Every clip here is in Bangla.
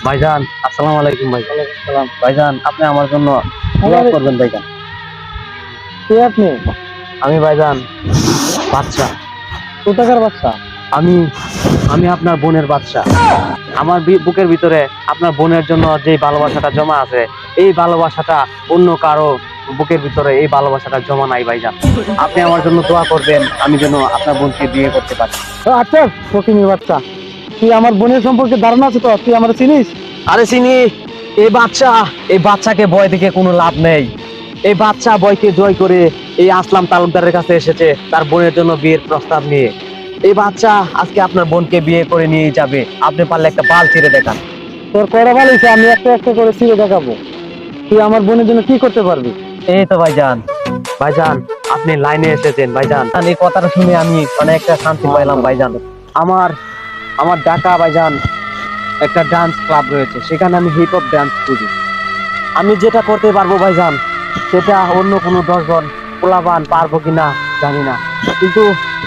ভাইজান, আসসালামু আলাইকুম ভাই। ওয়ালাইকুম সালাম। ভাইজান, আপনি আমার জন্য দোয়া করবেন ভাইজান। কে আপনি? আমি ভাইজান বাচ্চা। কোথাকার বাচ্চা? আমি আমি আপনার বোনের বাচ্চা। আমার বুকের ভিতরে আপনার বোনের জন্য যে ভালোবাসাটা জমা আছে, এই ভালোবাসাটা অন্য কারো বুকের ভিতরে এই ভালোবাসাটা জমা নাই ভাইজান। আপনি আমার জন্য দোয়া করবেন, আমি যেন আপনার বোনকে বিয়ে করতে পারি। ও আচ্ছা, ফকিনীর বাচ্চা। তুই আমার বোনের সম্পর্কে ধারণা আছে তো? তুই আমার চিনিস? আরে চিনি। এই বাচ্চাকে ভয় দেখে কোনো লাভ নেই। এই বাচ্চা ভয়কে জয় করে এই আসলাম তালুকদারের কাছে এসেছে তার বোনের জন্য বিয়ের প্রস্তাব নিয়ে। এই বাচ্চা আজকে আপনার বোনকে বিয়ে করে নিয়ে যাবে। আপনি পারলে একটা বাল ছিঁড়ে দেখান। তোর করা ভালো হয়েছে, আমি একটা একটা করে ছিঁড়ে দেখাবো। তুই আমার বোনের জন্য কি করতে পারবি? এই তো ভাইজান, ভাইজান আপনি লাইনে এসেছেন ভাইজান। এই কথাটা শুনে আমি অনেকটা শান্তি পাইলাম ভাইজান। আমার আমার ঢাকা ভাইজান একটা ডান্স ক্লাব রয়েছে, সেখানে আমি হিপ হপ ডান্স করি। আমি যেটা করতে পারবো ভাইজান, সেটা অন্য কোনো 10 জন পোলাপান পারবো কিনা জানি না। কিন্তু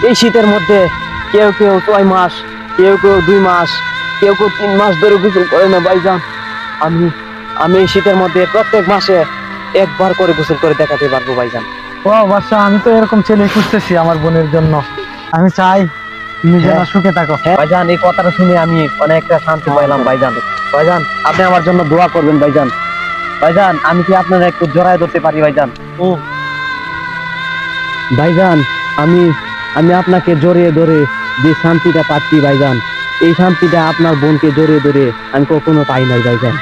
এই শীতের মধ্যে কেউ কেউ 6 মাস, কেউ কেউ 2 মাস, কেউ কেউ 3 মাস ধরে গোসল করে না ভাইজান। আমি আমি এই শীতের মধ্যে প্রত্যেক মাসে একবার করে গোসল করে দেখাতে পারবো ভাইজান। ও বাচ্চা, আমি তো এরকম ছেলে খুঁজতেছি আমার বোনের জন্য। আমি চাই তুমি যেন সুখে থাকো। হ্যাঁ ভাইজান, এই কথাটা শুনে আমি অনেকটা শান্তি পাইলাম ভাইজান। ভাইজান, আপনি আমার জন্য দোয়া করবেন ভাইজান। ভাইজান, আমি কি আপনারা একটু জড়ায় ধরতে পারি ভাইজান? ভাইজান, আমি আমি আপনাকে জড়িয়ে ধরে যে শান্তিটা পাচ্ছি ভাইজান, এই শান্তিটা আপনার বোনকে জড়িয়ে ধরে আমি কখনো পাই নাই ভাইজান।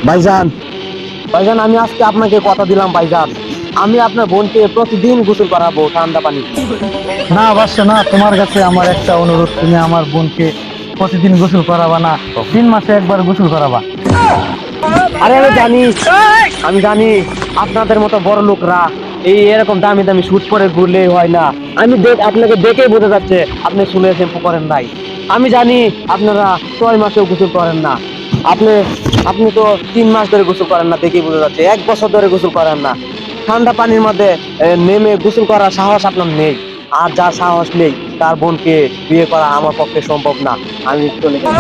ভাইজান, ভাইজান আমি আজকে আপনাকে কথা দিলাম ভাইজান, আমি আপনার বোনকে প্রতিদিন গোসল করাবো ঠান্ডা পানি। না বাচ্চা না, তোমার কাছে আমার একটা অনুরোধ, তুমি আমার বোনকে প্রতিদিন গোসল করাবা না, 3 মাসে একবার গোসল করাবা। আরে আমি জানি আপনাদের মতো বড় লোকরা এই এরকম দামি দামি শুট পরে ঘুরলেই হয় না। আপনাকে দেখেই বোঝা যাচ্ছে আপনি চুলে শ্যাম্পু করেন নাই। আমি জানি আপনারা 6 মাসেও গোসল করেন না। আপনি আপনি তো 3 মাস ধরে গোসল করেন না, দেখেই বোঝা যাচ্ছে। 1 বছর ধরে গোসল করেন না। ঠান্ডা পানির মধ্যে নেমে গোসল করার সাহস আপনার নেই। আর যার সাহস নেই তার বোনকে বিয়ে করা আমার পক্ষে সম্ভব না। আমি চলে গেলাম।